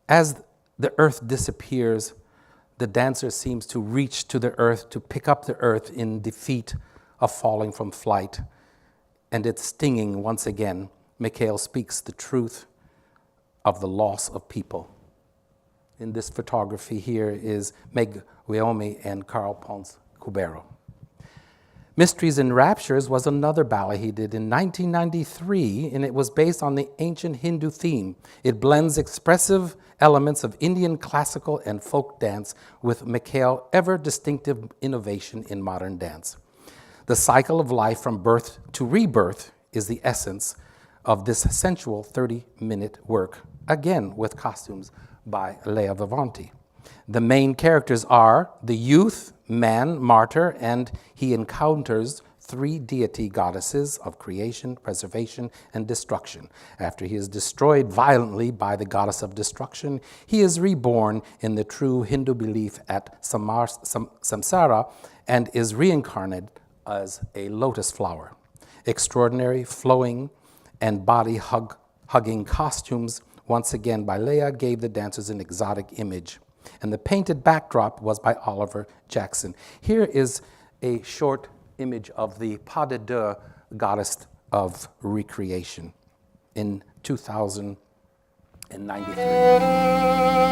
as the earth disappears, the dancer seems to reach to the earth to pick up the earth in defeat of falling from flight. And it's stinging once again. Mikhail speaks the truth of the loss of people. In this photography here is Meg Wyoming and Carl Ponce Cubero. Mysteries and Raptures was another ballet he did in 1993, and it was based on the ancient Hindu theme. It blends expressive elements of Indian classical and folk dance with Mikhail's ever distinctive innovation in modern dance. The cycle of life from birth to rebirth is the essence of this sensual 30-minute work, again with costumes by Lea Vivanti. The main characters are the youth, man, martyr, and he encounters 3 deity goddesses of creation, preservation, and destruction. After he is destroyed violently by the goddess of destruction, he is reborn in the true Hindu belief at samsara and is reincarnated as a lotus flower. Extraordinary, flowing, and body-hugging costumes, once again by Lea, gave the dancers an exotic image. And the painted backdrop was by Oliver Jackson. Here is a short image of the Pas de Deux, goddess of recreation, in 2093.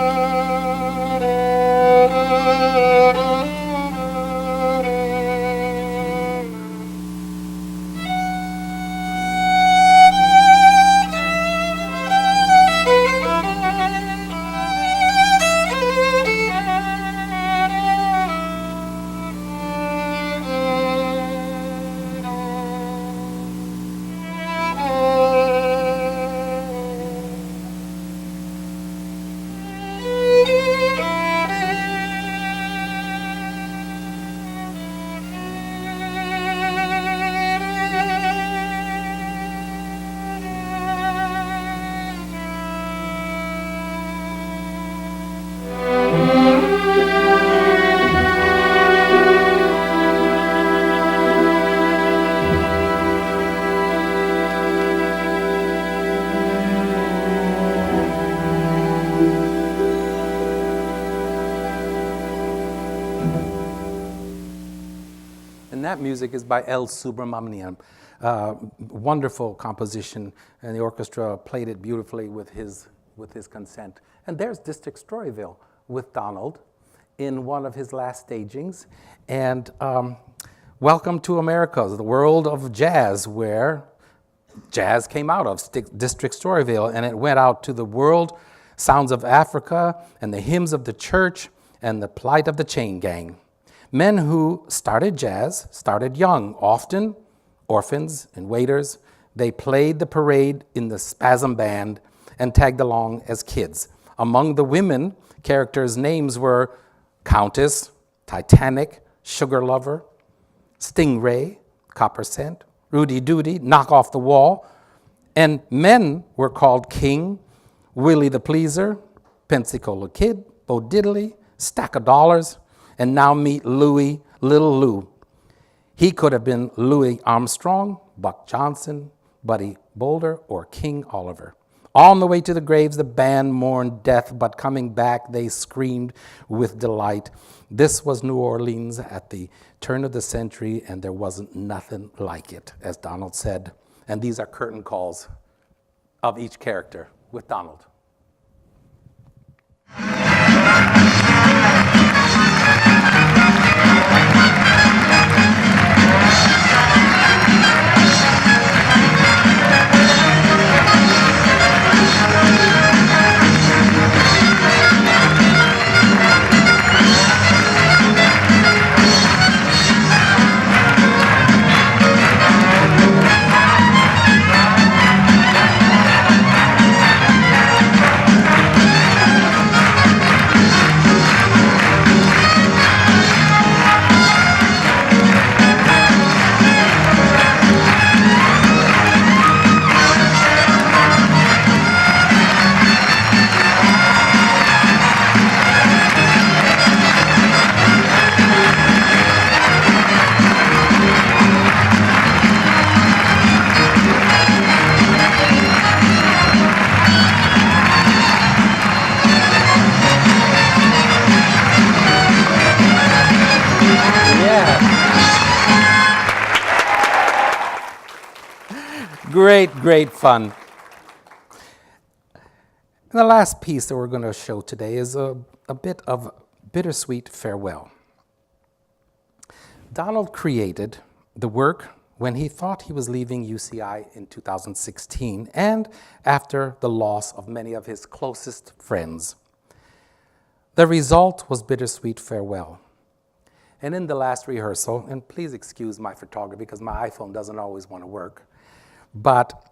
that music is by L. Subramaniam. Wonderful composition, and the orchestra played it beautifully with his consent. And there's District Storyville with Donald in one of his last stagings. And Welcome to America, the world of jazz, where jazz came out of District Storyville, and it went out to the world, sounds of Africa, and the hymns of the church, and the plight of the chain gang. Men who started jazz started young, often orphans and waiters. They played the parade in the Spasm Band and tagged along as kids. Among the women, characters' names were Countess, Titanic, Sugar Lover, Stingray, Copper Scent, Rudy Doody, Knock Off the Wall. And men were called King, Willie the Pleaser, Pensacola Kid, Bo Diddley, Stack of Dollars, and now meet Louie, Little Lou. He could have been Louis Armstrong, Buck Johnson, Buddy Boulder, or King Oliver. On the way to the graves, the band mourned death, but coming back, they screamed with delight. This was New Orleans at the turn of the century, and there wasn't nothing like it, as Donald said. And these are curtain calls of each character with Donald. Great fun. And the last piece that we're going to show today is a bit of bittersweet farewell. Donald created the work when he thought he was leaving UCI in 2016 and after the loss of many of his closest friends. The result was Bittersweet Farewell. And in the last rehearsal, and please excuse my photography because my iPhone doesn't always want to work, but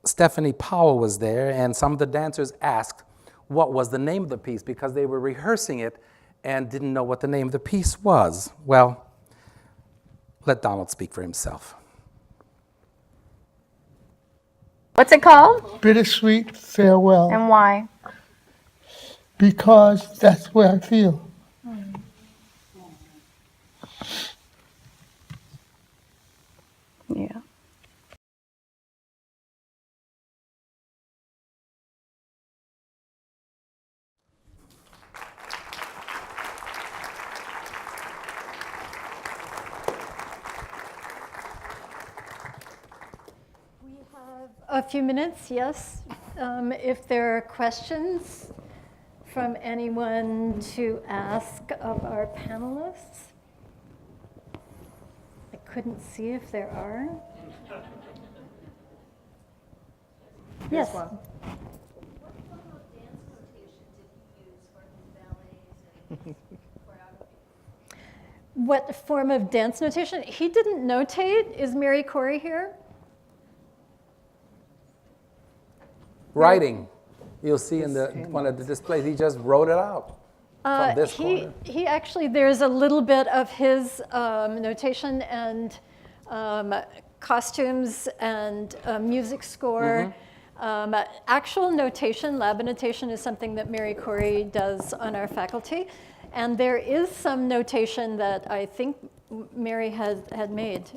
Stephanie Powell was there, and some of the dancers asked what was the name of the piece because they were rehearsing it and didn't know what the name of the piece was. Well, let Donald speak for himself. What's it called? Bittersweet Farewell. And why? Because that's where I feel. Yeah. A few minutes, yes. If there are questions from anyone to ask of our panelists. I couldn't see if there are. Yes. One. What form of dance notation did he use for his ballets and choreography? What form of dance notation? He didn't notate. Is Mary Corey here? Writing. You'll see in one of the displays, he just wrote it out from this corner. He actually, there's a little bit of his notation and costumes and music score. Actual notation, lab notation, is something that Mary Corey does on our faculty. And there is some notation that I think Mary had made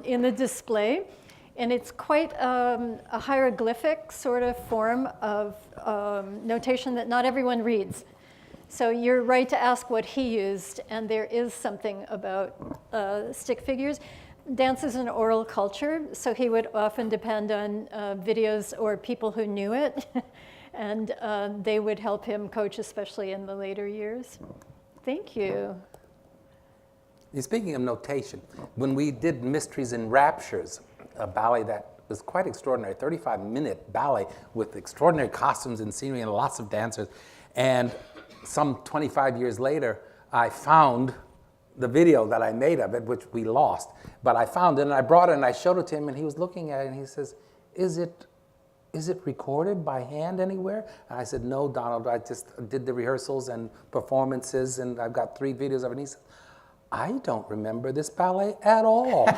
in the display. And it's quite a hieroglyphic sort of form of notation that not everyone reads. So you're right to ask what he used, and there is something about stick figures. Dance is an oral culture, so he would often depend on videos or people who knew it, and they would help him coach, especially in the later years. Thank you. Speaking of notation, when we did Mysteries and Raptures, a ballet that was quite extraordinary, 35-minute ballet with extraordinary costumes and scenery and lots of dancers, and some 25 years later, I found the video that I made of it, which we lost. But I found it, and I brought it, and I showed it to him, and he was looking at it, and he says, is it recorded by hand anywhere? And I said, no, Donald, I just did the rehearsals and performances, and I've got 3 videos of it. And he said, I don't remember this ballet at all. And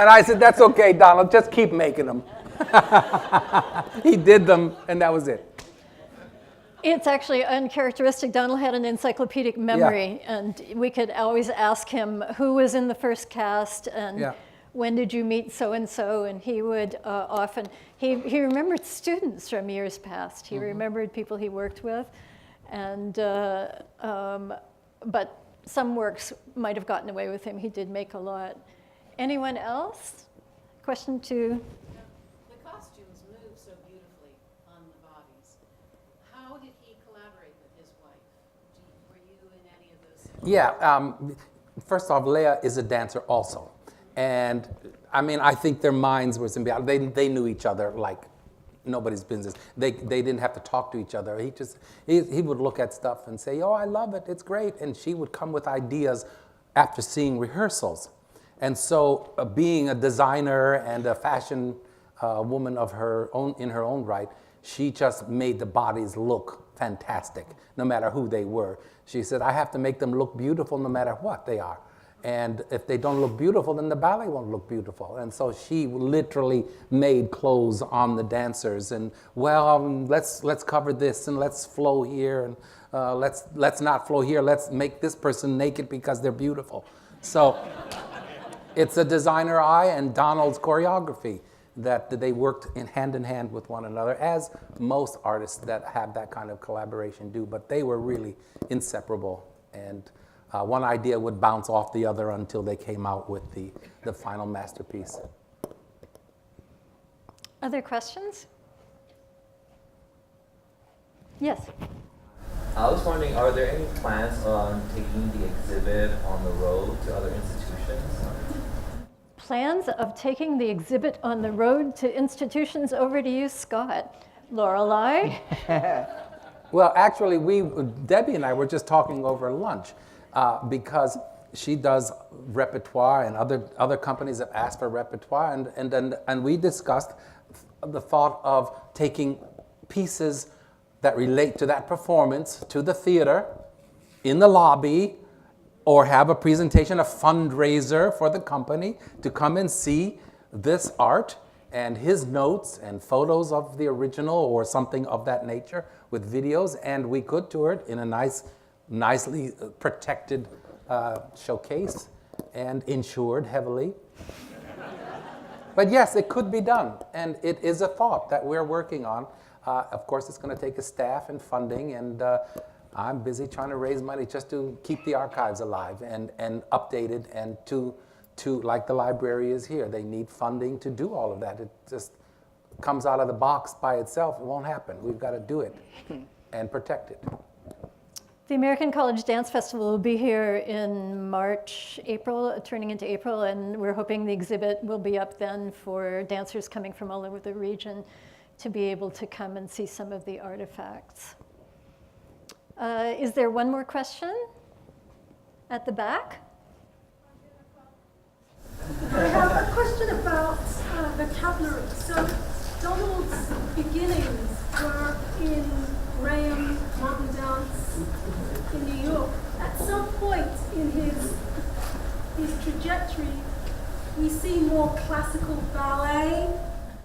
I said, that's okay, Donald, just keep making them. He did them, and that was it. It's actually uncharacteristic. Donald had an encyclopedic memory, and we could always ask him who was in the first cast and when did you meet so-and-so, and he would often, he remembered students from years past. He remembered people he worked with, and but some works might have gotten away with him. He did make a lot. Anyone else? Question 2. The costumes move so beautifully on the bodies. How did he collaborate with his wife? Were you in any of those scenes? Yeah, first off, Leah is a dancer also. And I mean, I think their minds were symbiotic. They knew each other like nobody's business. They didn't have to talk to each other. He would look at stuff and say, oh, I love it, it's great. And she would come with ideas after seeing rehearsals. And so being a designer and a fashion woman of her own, in her own right, she just made the bodies look fantastic, no matter who they were. She said, I have to make them look beautiful no matter what they are. And if they don't look beautiful, then the ballet won't look beautiful. And so she literally made clothes on the dancers. And let's cover this, and let's flow here, and let's not flow here. Let's make this person naked because they're beautiful. So it's a designer eye and Donald's choreography that they worked in hand with one another, as most artists that have that kind of collaboration do. But they were really inseparable, and one idea would bounce off the other until they came out with the final masterpiece. Other questions? Yes. I was wondering, are there any plans on taking the exhibit on the road to other institutions? Plans of taking the exhibit on the road to institutions? Over to you, Scott. Lorelei? Well, actually, Debbie and I were just talking over lunch because she does repertoire, and other companies have asked for repertoire, and we discussed the thought of taking pieces that relate to that performance to the theater, in the lobby, or have a presentation, a fundraiser for the company to come and see this art and his notes and photos of the original or something of that nature with videos, and we could tour it in a nicely protected showcase and insured heavily. But yes, it could be done, and it is a thought that we're working on. Of course, it's going to take a staff and funding, and I'm busy trying to raise money just to keep the archives alive and updated, and to like the library is here. They need funding to do all of that. It just comes out of the box by itself. It won't happen. We've got to do it and protect it. The American College Dance Festival will be here in March, April, turning into April, and we're hoping the exhibit will be up then for dancers coming from all over the region to be able to come and see some of the artifacts. Is there one more question at the back? I have a question about vocabulary. So Donald's beginnings were in Graham modern dance in New York. At some point in his trajectory, we see more classical ballet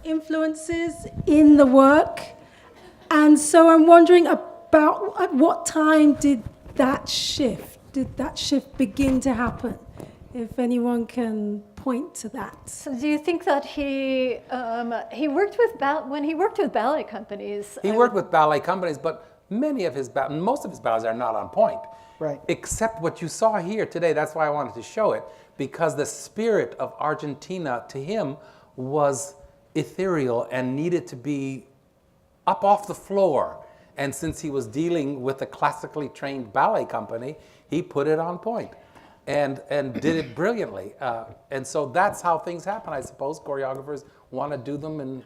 influences in the work. And so I'm wondering about at what time did that shift begin to happen? If anyone can point to that. So do you think that he worked with when he worked with ballet companies? He worked with ballet companies, but most of his ballets are not on point. Right. Except what you saw here today. That's why I wanted to show it, because the spirit of Argentina to him was ethereal and needed to be up off the floor. And since he was dealing with a classically trained ballet company, he put it on point and did it brilliantly. And so that's how things happen, I suppose. Choreographers want to do them and,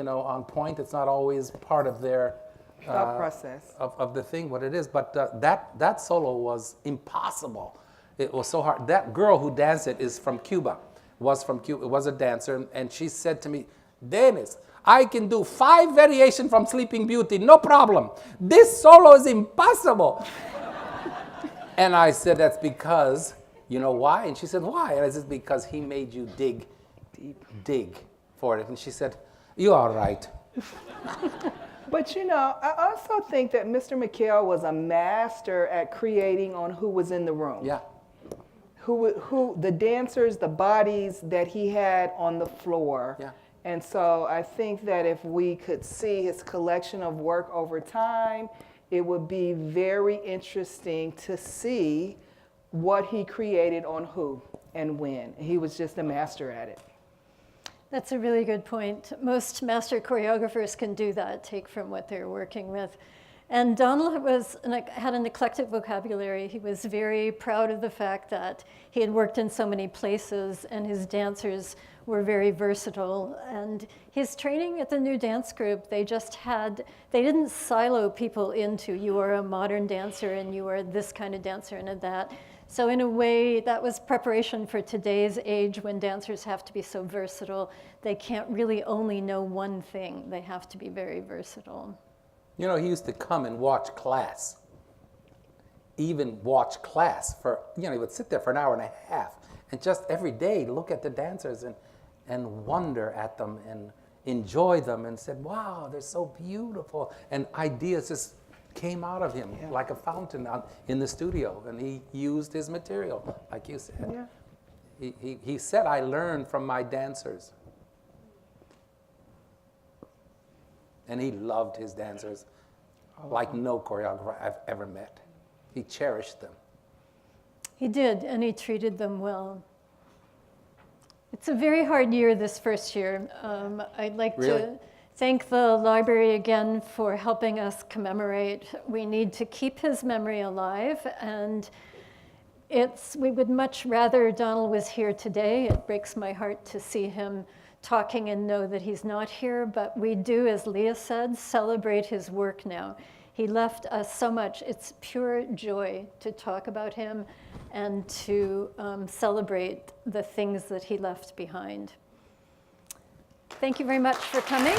on point. It's not always part of their Thought process. of the thing, what it is. But that solo was impossible. It was so hard. That girl who danced it is from Cuba, was a dancer, and she said to me, Dennis, I can do 5 variations from Sleeping Beauty, no problem. This solo is impossible. And I said, that's because, you know why? And she said, why? And I said, because he made you dig for it. And she said, you're all right. But I also think that Mr. McHale was a master at creating on who was in the room. Yeah. Who the dancers, the bodies that he had on the floor. Yeah. And so I think that if we could see his collection of work over time, it would be very interesting to see what he created on who and when. He was just a master at it. That's a really good point. Most master choreographers can do that, take from what they're working with. And Donald had an eclectic vocabulary. He was very proud of the fact that he had worked in so many places and his dancers were very versatile. And his training at the New Dance Group, they didn't silo people into, you are a modern dancer and you are this kind of dancer and that. So in a way, that was preparation for today's age when dancers have to be so versatile. They can't really only know one thing. They have to be very versatile. He used to come and watch class. Even watch class for, he would sit there for an hour and a half and just every day look at the dancers and wonder at them and enjoy them and said, wow, they're so beautiful. And ideas just came out of him like a fountain in the studio. And he used his material, like you said. Yeah. He said, I learned from my dancers. And he loved his dancers like no choreographer I've ever met. He cherished them. He did, and he treated them well. It's a very hard year, this first year. I'd like to thank the library again for helping us commemorate. We need to keep his memory alive, and we would much rather Donald was here today. It breaks my heart to see him talking and know that he's not here, but we do, as Leah said, celebrate his work now. He left us so much. It's pure joy to talk about him and to celebrate the things that he left behind. Thank you very much for coming.